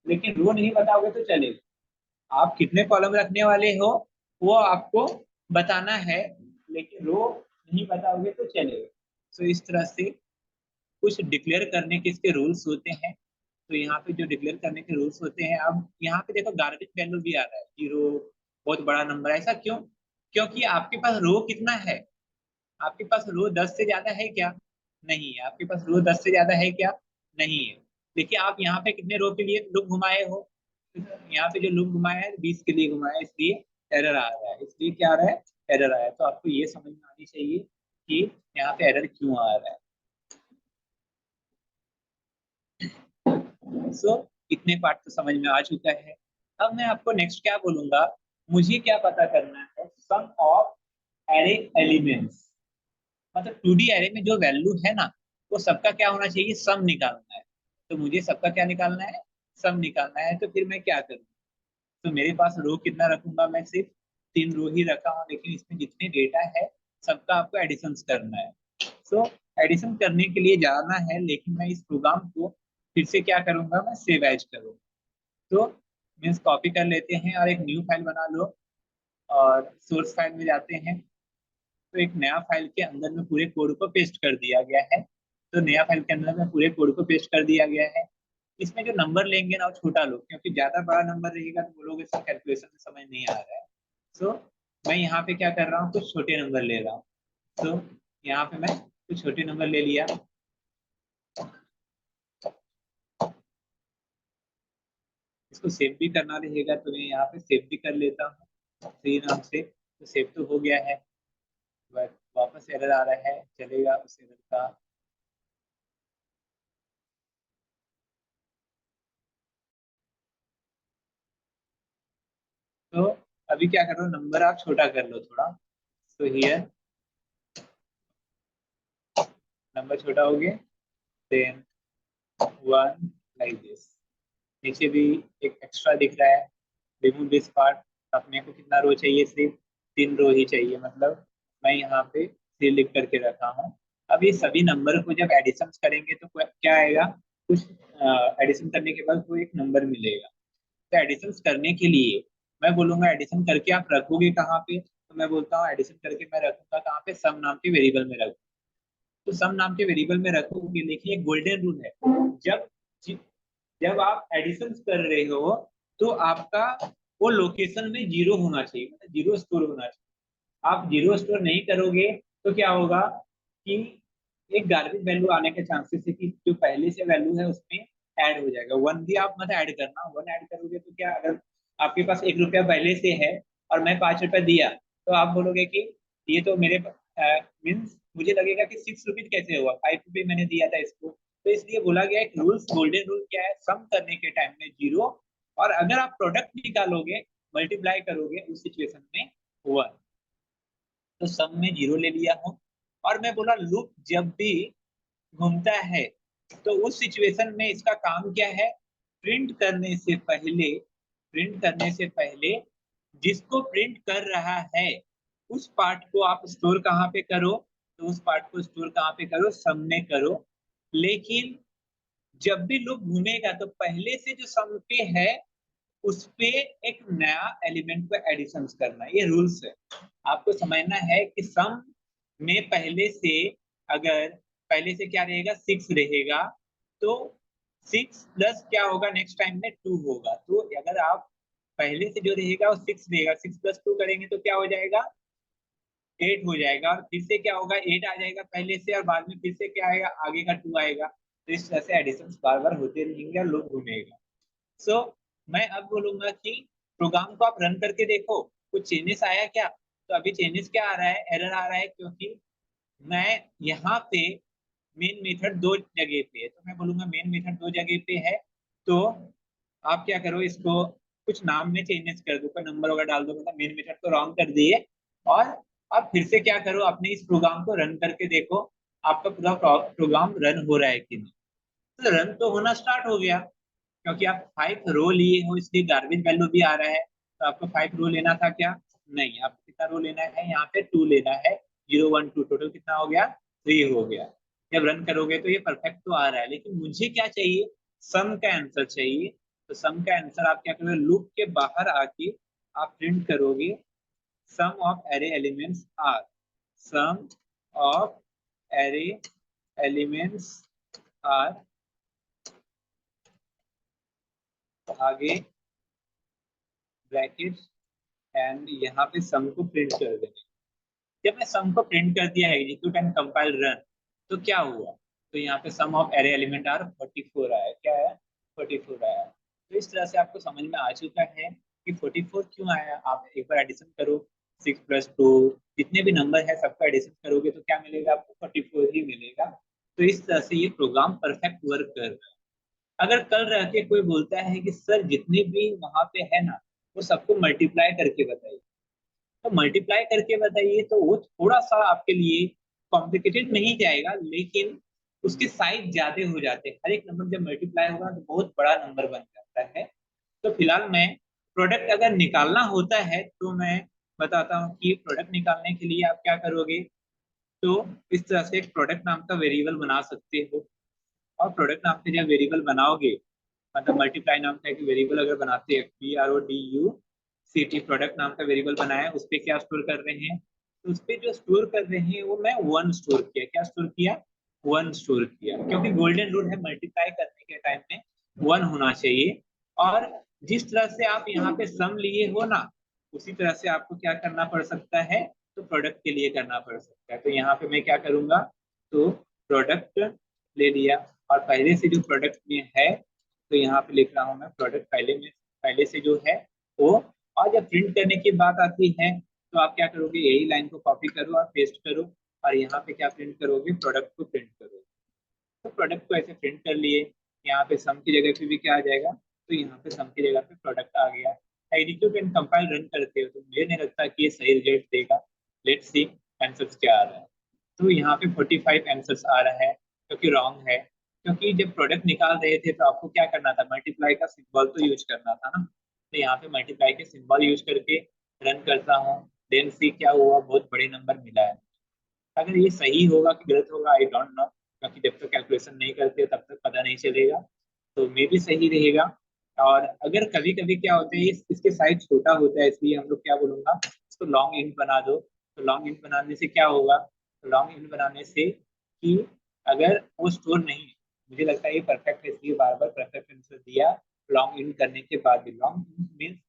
A: लेकिन रो नहीं बताओगे तो चलेगा। आप कितने कॉलम रखने वाले हो वो आपको बताना है, लेकिन रो नहीं बताओगे तो चलेगा। सो इस तरह से कुछ डिक्लेयर करने के इसके रूल्स होते हैं। तो यहाँ पे जो डिक्लेयर करने के रूल्स होते हैं, अब यहाँ पे देखो गार्बेज वैल्यू भी आ रहा है 0, बहुत बड़ा नंबर। ऐसा क्यों, क्योंकि आपके पास रो कितना है, आपके पास रो 10 से ज्यादा है क्या, नहीं है। आपके पास रो 10 से ज्यादा है क्या, नहीं है। देखिए आप यहाँ पे कितने रो के लिए लूप घुमाए हो, यहाँ पे जो लूप घुमाया है 20 के लिए घुमाया है, इसलिए एरर आ रहा है। इसलिए क्या आ रहा है, एरर आया है। तो आपको ये समझ में आनी चाहिए कि यहाँ पे एरर क्यों आ रहा है। सो इतने पार्ट तो समझ में आ चुका है। अब मैं आपको नेक्स्ट क्या बोलूंगा, मुझे क्या पता करना है, सम ऑफ एरे एलिमेंट्स। मतलब 2D एरे में जो वैल्यू है ना, वो सबका क्या होना चाहिए, सम निकालना है। तो मुझे सबका क्या निकालना है, सम निकालना है। तो फिर मैं क्या करूँ, तो मेरे पास रो कितना रखूंगा, मैं सिर्फ 3 रो ही रखा हूँ, लेकिन इसमें जितने डेटा है सबका आपको एडिशन करना है। सो एडिशन करने के लिए जाना है, लेकिन मैं इस प्रोग्राम को फिर से क्या करूंगा, मैं सेव एज करूँ। तो मीन्स कॉपी कर लेते हैं और एक न्यू फाइल बना लो, और सोर्स फाइल में जाते हैं। तो एक नया फाइल के अंदर में पूरे कोड को पेस्ट कर दिया गया है। तो नया फाइल के अंदर में पूरे कोड को पेस्ट कर दिया गया है। इसमें जो नंबर लेंगे ना वो छोटा लो, क्योंकि ज्यादा बड़ा नंबर रहेगा तो वो लोग इसका कैलकुलेशन में समझ नहीं आ रहा है। सो मैं यहाँ पे क्या कर रहा हूँ, कुछ छोटे नंबर ले रहा हूँ। तो यहाँ पे मैं कुछ छोटे नंबर ले लिया। इसको सेव भी करना रहेगा तो मैं यहाँ पे सेव भी कर लेता हूँ फ्री नाम से। तो सेव तो हो गया है, बट वापस एरर आ रहा है, चलेगा उस एरर का। तो अभी क्या कर रहा हूँ, नंबर आप छोटा कर लो थोड़ा। तो हियर नंबर छोटा हो गया, देन 1 लाइक दिस। नीचे भी एक एक्स्ट्रा दिख रहा है, रिमूव दिस पार्ट। अपने को कितना रो चाहिए, सिर्फ 3 रो ही चाहिए, मतलब मैं यहाँ पे 3 लिख करके रखा हूँ। अब ये सभी नंबर को जब एडिशन करेंगे तो क्या आएगा, कुछ एडिशन करने के बाद कोई एक नंबर मिलेगा। तो एडिशन करने के लिए मैं बोलूंगा एडिशन करके आप रखोगे कहाँ पे, तो मैं बोलता हूँ एडिशन करके मैं रखूंगा कहाँ पे, सम नाम के वेरिएबल में रखूंगा। तो सम नाम के वेरिएबल में रखोगे, देखिए एक गोल्डन रूल है, जब जब आप एडिशन कर रहे हो तो आपका वो लोकेशन में जीरो होना चाहिए, मतलब जीरो स्टोर होना चाहिए। आप जीरो स्टोर नहीं करोगे तो क्या होगा कि एक गार्बेज वैल्यू आने के चांसेस है कि जो पहले से वैल्यू है उसमें ऐड हो जाएगा। वन भी आप मत ऐड करना, वन ऐड करोगे तो क्या, अगर आपके पास 1 रुपया पहले से है और मैं 5 रुपया दिया तो आप बोलोगे कि ये तो मेरे मीन्स मुझे लगेगा कि 6 रुपीज कैसे हुआ, 5 रुपये मैंने दिया था इसको। तो इसलिए बोला गया एक रूल्स, गोल्डन रूल क्या है, सम करने के टाइम में जीरो, और अगर आप प्रोडक्ट निकालोगे मल्टीप्लाई करोगे उस सिचुएशन में वन। तो सम में जीरो ले लिया हूँ। और मैं बोला लूप जब भी घूमता है तो उस सिचुएशन में इसका काम क्या है, प्रिंट करने से पहले, प्रिंट करने से पहले जिसको प्रिंट कर रहा है उस पार्ट को आप स्टोर कहाँ पे करो, तो उस पार्ट को स्टोर कहाँ पे करो, सम में करो। लेकिन जब भी लूप घूमेगा तो पहले से जो सम पे है उस पे एक नया एलिमेंट को एडिशन करना, ये रूल्स है। आपको समझना है कि सम में पहले से, अगर पहले से क्या रहेगा, 6 रहेगा, तो 6 प्लस क्या होगा नेक्स्ट टाइम में 2 होगा। तो अगर आप पहले से जो रहेगा वो 6 रहेगा, 6 + 2 करेंगे तो क्या हो जाएगा, 8 हो जाएगा। और फिर से क्या होगा, 8 आ जाएगा पहले से, और बाद में फिर से क्या आएगा, आगे का 2 आएगा। तो इस तरह से एडिशन बार बार होते रहेंगे और लूप घूमेगा। सो मैं अब बोलूंगा कि प्रोग्राम को आप रन करके देखो कुछ चेंजेस आया क्या। तो अभी चेंजेस क्या आ रहा है, एरर आ रहा है, क्योंकि मैं यहाँ पे मेन मेथड दो जगह पे है, तो मैं बोलूंगा मेन मेथड दो जगह पे है। तो आप क्या करो, इसको कुछ नाम में चेंजेस कर दो, कोई नंबर वगैरह डाल दो, मतलब मेन मेथड को रॉन्ग कर दिए। और अब फिर से क्या करो, अपने इस प्रोग्राम को रन करके देखो आपका पूरा प्रोग्राम रन हो रहा है कि नहीं। तो रन तो होना स्टार्ट हो गया, क्योंकि आप 5 रो लिए हो इसलिए गार्बेज वैल्यू भी आ रहा है। तो आपको 5 रो लेना था क्या, नहीं, आपको कितना रो लेना है, यहाँ पे 2 लेना है। 0 1 2 टोटल कितना हो गया, 3 हो गया। जब रन करोगे तो ये परफेक्ट तो आ रहा है, लेकिन मुझे क्या चाहिए, सम का आंसर चाहिए। तो सम का आंसर आप क्या करोगे, लूप के बाहर आके आप प्रिंट करोगे sum of array elements are, sum of array elements are, आगे ब्रैकेट, एंड यहाँ पे सम को प्रिंट कर देंगे। जब मैं सम को प्रिंट कर दिया एग्जीक्यूट एंड कंपाइल रन, तो क्या हुआ, तो यहाँ पे सम ऑफ एरे एलिमेंट आर 44 आया, क्या है, 44 आया। तो इस तरह से आपको समझ में आ चुका है कि 44 क्यों आया। आप एक बार एडिशन करो, 6 + 2 जितने भी नंबर है सबका एडिशन करोगे तो क्या मिलेगा, आपको 44 ही मिलेगा। तो इस तरह से ये प्रोग्राम परफेक्ट वर्क कर रहा है। अगर कल रह के कोई बोलता है कि सर जितने भी वहां पे है ना वो सबको मल्टीप्लाई करके बताइए, तो मल्टीप्लाई करके बताइए, तो वो थोड़ा सा आपके लिए कॉम्प्लिकेटेड नहीं जाएगा, लेकिन उसके साइज ज्यादा हो जाते हैं। हर एक नंबर जब मल्टीप्लाई होगा तो बहुत बड़ा नंबर बन जाता है। तो फिलहाल मैं प्रोडक्ट अगर निकालना होता है तो मैं बताता हूँ कि प्रोडक्ट निकालने के लिए आप क्या करोगे। तो इस तरह से एक प्रोडक्ट नाम का वेरिएबल बना सकते हो। और प्रोडक्ट नाम से जब वेरिएबल बनाओगे, मतलब मल्टीप्लाई नाम का एक वेरिएबल अगर बनाते हैं, PRODUCT प्रोडक्ट नाम का वेरिएबल बनाया, उस पर क्या स्टोर कर रहे हैं, तो उस पर जो स्टोर कर रहे हैं वो मैं वन स्टोर किया, क्या स्टोर किया, वन स्टोर किया, क्योंकि गोल्डन रूल है मल्टीप्लाई करने के टाइम में वन होना चाहिए। और जिस तरह से आप यहाँ पे सम लिए हो ना, उसी तरह से आपको क्या करना पड़ सकता है, तो प्रोडक्ट के लिए करना पड़ सकता है। तो यहाँ पे मैं क्या करूंगा, तो प्रोडक्ट ले लिया, और पहले से जो प्रोडक्ट में है तो यहाँ पे लिख रहा हूँ मैं प्रोडक्ट पहले में, पहले से जो है वो। और जब प्रिंट करने की बात आती है तो आप क्या करोगे, यही लाइन को कॉपी करो और पेस्ट करो, और यहाँ पे क्या प्रिंट करोगे, प्रोडक्ट को प्रिंट करो। तो प्रोडक्ट को ऐसे प्रिंट कर लिए, यहाँ पे सम की जगह पे भी क्या आ जाएगा, तो यहाँ पे सम की जगह पे प्रोडक्ट आ गया। एग्जीक्यूट एंड कंपाइल रन करते हो तो मुझे नहीं लगता कि ये सही रिजल्ट देगा। लेट्स सी आंसर्स क्या आ रहा है। तो यहाँ पे 45 आंसर्स आ रहा है, क्योंकि रॉन्ग है। क्योंकि जब प्रोडक्ट निकाल रहे थे तो आपको क्या करना था, मल्टीप्लाई का सिंबल तो यूज करना था ना। तो यहाँ पे मल्टीप्लाई के सिंबल यूज करके रन करता हूँ, देन सी क्या हुआ, बहुत बड़े नंबर मिला है। अगर ये सही होगा कि गलत होगा आई डोंट नो, क्योंकि जब तक कैलकुलेशन नहीं करते तब तक पता नहीं चलेगा। तो मे भी सही रहेगा। और अगर कभी कभी क्या होता है, इसके साइज छोटा होता है, इसलिए हम लोग क्या बोलूंगा, इसको लॉन्ग इंट बना दो। तो लॉन्ग इंट बनाने से क्या होगा, लॉन्ग इंट बनाने से कि अगर वो स्टोर नहीं मुझे लगता है ये परफेक्ट है, इसलिए बार बार परफेक्ट आंसर दिया। लॉन्ग इन करने के बाद भी, लॉन्ग मीन्स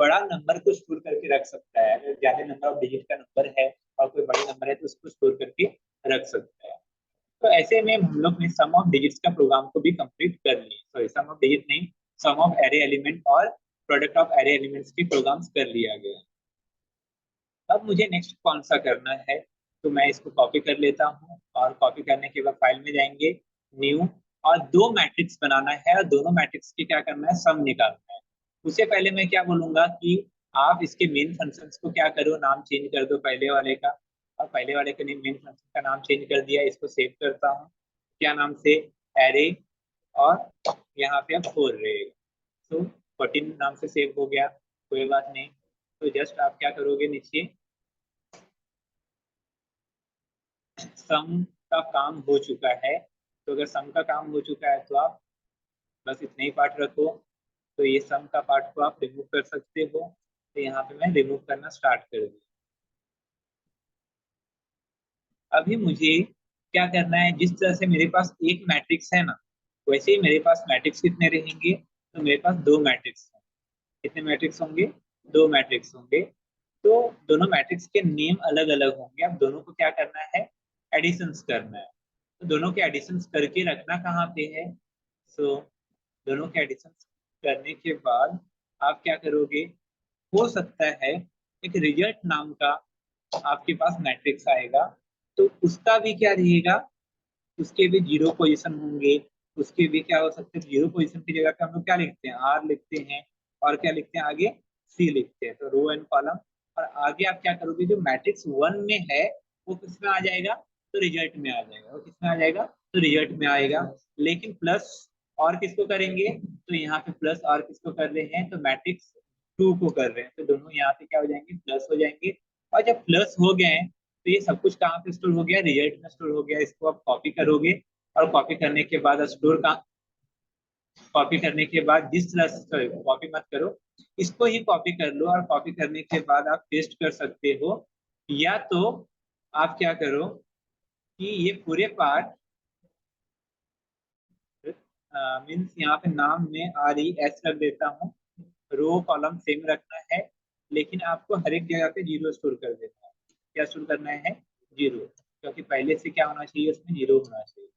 A: बड़ा नंबर को स्टोर करके रख सकता है। अगर ज्यादा नंबर ऑफ डिजिट का नंबर है और कोई बड़े नंबर है तो उसको स्टोर करके रख सकता है। तो ऐसे में हम लोग ने सम ऑफ डिजिट्स का प्रोग्राम को भी कंप्लीट कर लिए, सॉरी सम ऑफ डिजिट नहीं, सम ऑफ एरे एलिमेंट और प्रोडक्ट ऑफ एरे एलिमेंट्स के प्रोग्राम्स कर लिया गया। अब मुझे नेक्स्ट कौन सा करना है, तो मैं इसको कॉपी कर लेता हूँ और कॉपी करने के बाद फाइल में जाएंगे, न्यू, और दो मैट्रिक्स बनाना है और दोनों मैट्रिक्स की क्या करना है, सम निकालना है। उससे पहले मैं क्या बोलूंगा कि आप इसके मेन फंक्शंस को क्या करो, नाम चेंज कर दो पहले वाले का। और पहले वाले के मेन फंक्शन का नाम चेंज कर दिया, इसको सेव करता हूँ, क्या नाम से, एरे, और यहाँ पे अब 4 रहेगा, तो 14 नाम से सेव हो गया, कोई बात नहीं। तो जस्ट आप क्या करोगे, नीचे सम का काम हो चुका है, तो अगर सम का काम हो चुका है तो आप बस इतना ही पार्ट रखो। तो ये सम का पार्ट को आप रिमूव कर सकते हो, तो यहाँ पे मैं रिमूव करना स्टार्ट कर दूँ। अभी मुझे क्या करना है, जिस तरह से मेरे पास एक मैट्रिक्स है ना, वैसे ही मेरे पास मैट्रिक्स कितने रहेंगे, तो मेरे पास दो मैट्रिक्स हैं। कितने मैट्रिक्स होंगे, दो मैट्रिक्स होंगे। तो दोनों मैट्रिक्स के नेम अलग अलग होंगे, अब दोनों को क्या करना है, एडिशंस करना है। तो दोनों के एडिशंस करके रखना कहाँ पे है, सो दोनों के एडिशंस करने के बाद आप क्या करोगे, हो सकता है एक रिजल्ट नाम का आपके पास मैट्रिक्स आएगा, तो उसका भी क्या रहेगा, उसके भी जीरो पोजीशन होंगे। उसके भी क्या हो सकते हैं, जीरो पोजीशन की जगह पे हम लोग क्या लिखते हैं, आर लिखते हैं, और क्या लिखते हैं आगे, सी लिखते हैं, तो रो एंड कॉलम। और आगे आप क्या करोगे, जो मैट्रिक्स वन में है वो किस में आ जाएगा, तो रिजल्ट में आ जाएगा, वो किस में आ जाएगा, तो रिजल्ट में आएगा। लेकिन प्लस और किसको करेंगे, तो यहाँ पे प्लस और किसको कर रहे हैं, तो मैट्रिक्स टू को कर रहे हैं, तो दोनों यहाँ पे क्या हो जाएंगे, प्लस हो जाएंगे। और जब प्लस हो गए हैं, तो ये सब कुछ कहाँ पे स्टोर हो गया, रिजल्ट में स्टोर हो गया। इसको आप कॉपी करोगे, और कॉपी करने के बाद स्टोर का, कॉपी करने के बाद जिस तरह से, कॉपी मत करो, इसको ही कॉपी कर लो, और कॉपी करने के बाद आप पेस्ट कर सकते हो। या तो आप क्या करो कि ये पूरे पार्ट, मीन्स यहाँ पे नाम में आर ई एस रख देता हूँ, रो कॉलम सेम रखना है, लेकिन आपको हर एक जगह पे जीरो स्टोर कर देना है। क्या स्टोर करना है, जीरो, क्योंकि पहले से क्या होना चाहिए, उसमें जीरो होना चाहिए।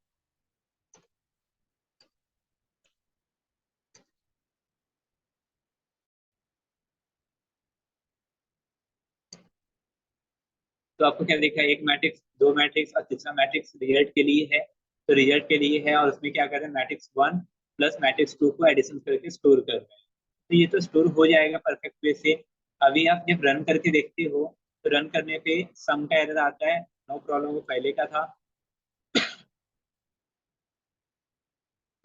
A: तो आपको क्या देखा, एक मैट्रिक्स, दो मैट्रिक्स, और तीसरा मैट्रिक्स रिजल्ट के लिए है, तो रिजल्ट के लिए है, और उसमें क्या कर रहे हैं, matrix one plus matrix two को एडिशन करके स्टोर कर रहे हैं। तो ये तो स्टोर हो जाएगा परफेक्ट वे से। अभी आप जब रन करके देखते हो, तो रन करने पे सम का एरर आता है, नो प्रॉब्लम, वो पहले का था।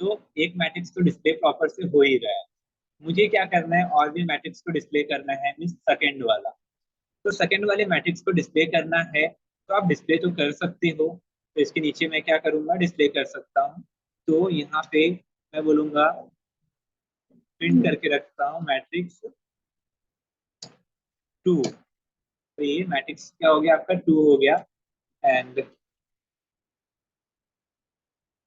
A: तो एक मैट्रिक्स तो डिस्प्ले प्रॉपर से हो ही रहा है। मुझे क्या करना है, और भी मैट्रिक्स को डिस्प्ले करना है, मीन्स सेकेंड वाला। तो सेकेंड वाले मैट्रिक्स को डिस्प्ले करना है, तो आप डिस्प्ले तो कर सकते हो। तो इसके नीचे मैं क्या करूंगा, डिस्प्ले कर सकता हूँ। तो यहाँ पे मैं बोलूंगा, प्रिंट करके रखता हूँ मैट्रिक्स टू। तो ये मैट्रिक्स क्या हो गया, आपका टू हो गया। एंड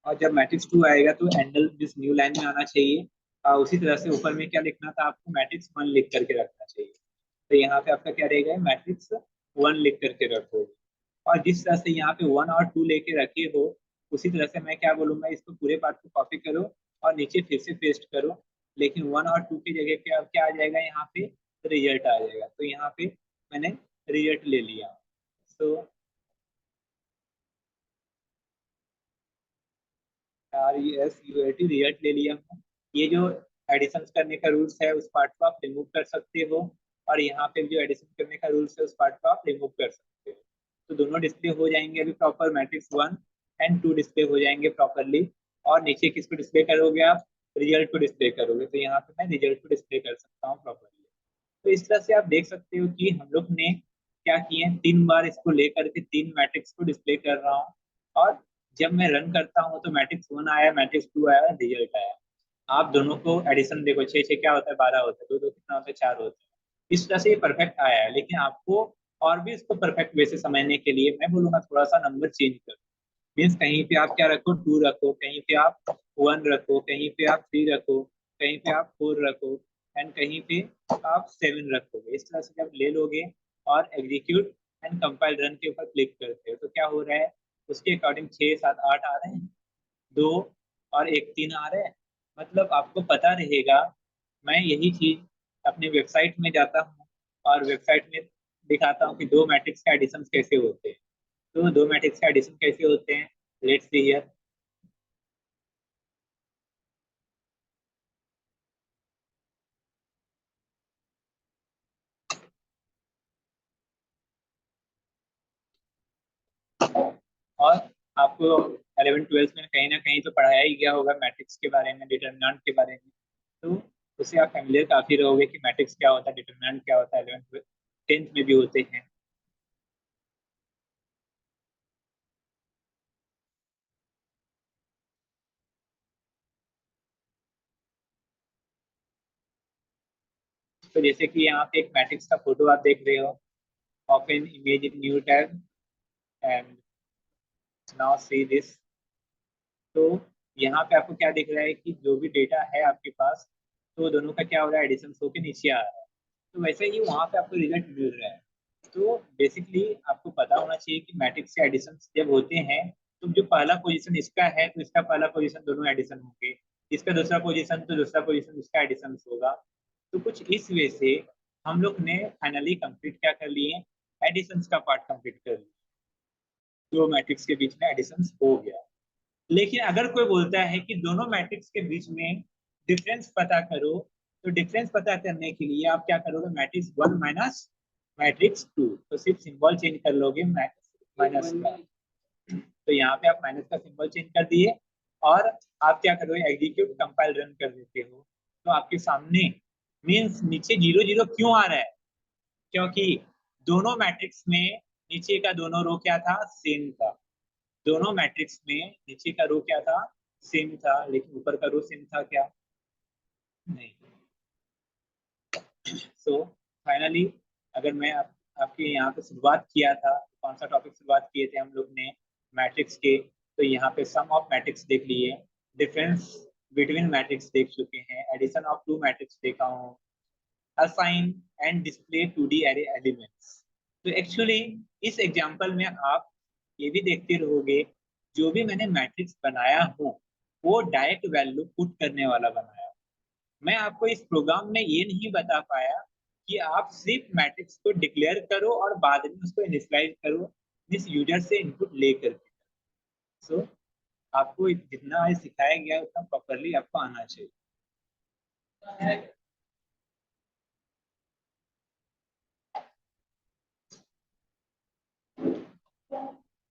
A: और जब मैट्रिक्स टू आएगा तो एंडल जिस न्यू लाइन में आना चाहिए। उसी तरह से ऊपर में क्या लिखना था आपको, मैट्रिक्स वन लिख करके रखना चाहिए। तो यहाँ पे आपका क्या रहेगा, मैट्रिक्स वन लिख करके रखो। और जिस तरह से यहाँ पे वन और टू लेके रखे हो, उसी तरह से मैं क्या बोलूंगा, इसको पूरे पार्ट को कॉपी करो और नीचे फिर से पेस्ट करो। लेकिन वन और टू की जगह पे अब क्या आ जाएगा, यहाँ पे रिजल्ट आ जाएगा। तो यहाँ पे मैंने रिजल्ट ले लिया। So R E S U A T, result ले लिया हूँ। ये जो एडिशन करने का रूल्स है, उस पार्ट को आप रिमूव कर सकते हो, और यहाँ पे जो एडिशन करने का रूल्स है, उस पार्ट को आप रिमूव कर सकते हो। तो दोनों डिस्प्ले हो जाएंगे अभी proper, matrix one and two display हो जाएंगे प्रॉपरली। और नीचे किसको डिस्प्ले करोगे आप, रिजल्ट को डिस्प्ले करोगे। तो यहाँ पे मैं रिजल्ट को डिस्प्ले कर सकता हूँ प्रॉपरली। तो इस तरह से आप देख सकते हो कि हम लोग ने क्या किए हैं, 3 बार इसको लेकर के 3 मैट्रिक्स को डिस्प्ले कर रहा हूँ। और जब मैं रन करता हूँ तो मैट्रिक्स वन आया, मैट्रिक्स टू आया, रिजल्ट आया। आप दोनों को एडिशन देखो, छः छः क्या होता है, 12 होता है, दो दो कितना होता है, 4 होता है। इस तरह से ये परफेक्ट आया है। लेकिन आपको और भी इसको परफेक्ट वे से समझने के लिए मैं बोलूंगा थोड़ा सा नंबर चेंज करो। मीन्स कहीं पे आप क्या रखो, 2 रखो, कहीं पे आप 1 रखो, कहीं पे आप 3 रखो, कहीं पे आप 4 रखो, एंड कहीं पे आप 7 रखोगे। इस तरह से जब ले लोगे और एग्जीक्यूट एंड कंपाइल रन के ऊपर क्लिक करते हो तो क्या हो रहा है, उसके अकॉर्डिंग 6 7 8 आ रहे हैं, 2 और 1 3 आ रहे हैं। मतलब आपको पता रहेगा। मैं यही चीज अपनी वेबसाइट में जाता हूँ और वेबसाइट में दिखाता हूँ कि दो मैट्रिक्स का एडिशन कैसे होते हैं। तो दो मैट्रिक्स का एडिशन कैसे होते हैं, लेट्स सी हियर। और आपको 11 12 में कहीं ना कहीं तो पढ़ाया ही गया होगा मैट्रिक्स के बारे में, डिटरमिनेंट के बारे में। तो उससे आप फैमिलियर काफी रहोगे कि मैट्रिक्स क्या होता है, डिटरमिनेंट क्या होता है, 11 10th में भी होते हैं। तो जैसे कि यहाँ पे एक मैट्रिक्स का फोटो आप देख रहे हो of an image in new tab, and now see this. तो यहाँ पे आपको क्या दिख रहा है कि जो भी डेटा है आपके पास, तो दोनों का क्या हो रहा है, एडिशन होकर नीचे आ रहा है। तो वैसे ही वहाँ पे आपको रिजल्ट मिल रहा है। तो बेसिकली आपको पता होना चाहिए कि मैट्रिक्स के एडिशन जब होते हैं तो जो पहला पोजीशन इसका है तो इसका पहला पोजीशन दोनों एडिशन होंगे, इसका दूसरा पोजीशन तो दूसरा पोजीशन इसका एडिशन होगा। तो कुछ इस वे से हम लोग ने फाइनली कंप्लीट क्या कर लिए, एडिशंस का पार्ट कंप्लीट कर लिया। दो मैट्रिक्स के बीच में एडिशन हो गया। लेकिन अगर कोई बोलता है कि दोनों मैट्रिक्स के बीच में डिफरेंस पता करो, तो डिफरेंस पता करने के लिए आप क्या करोगे, मैट्रिक्स 1 माइनस मैट्रिक्स 2, तो सिर्फ सिंबल चेंज कर लोगे माइनस का। तो यहाँ पे आप माइनस का सिंबल चेंज कर दिए और आप क्या करोगे, एग्जीक्यूट कंपाइल रन कर देते हो। तो आपके सामने मीन्स नीचे 0 0 क्यों आ रहा है, क्योंकि दोनों मैट्रिक्स में नीचे का दोनों रो क्या था, सेम था। दोनों मैट्रिक्स में नीचे का रो क्या था, सेम था, लेकिन ऊपर का रो सेम था क्या, नहीं। सो फाइनली अगर मैं आपके यहाँ पे शुरुआत किया था, कौन सा टॉपिक शुरुआत किए थे हम लोग ने, मैट्रिक्स के। तो यहाँ पे सम ऑफ मैट्रिक्स देख लिए, डिफरेंस बिटवीन मैट्रिक्स देख चुके हैं, एडिशन ऑफ टू मैट्रिक्स देखा हूँ, assign and display 2D array elements. तो एक्चुअली इस एग्जांपल में आप ये भी देखते रहोगे, जो भी मैंने मैट्रिक्स बनाया हूँ वो डायरेक्ट वैल्यू पुट करने वाला बनाया। मैं आपको इस प्रोग्राम में ये नहीं बता पाया कि आप सिर्फ मैट्रिक्स को डिक्लेयर करो और बाद में उसको इनिशियलाइज करो जिस यूजर से इनपुट लेकर। सो आपको जितना सिखाया गया उतना प्रॉपरली आपको आना चाहिए।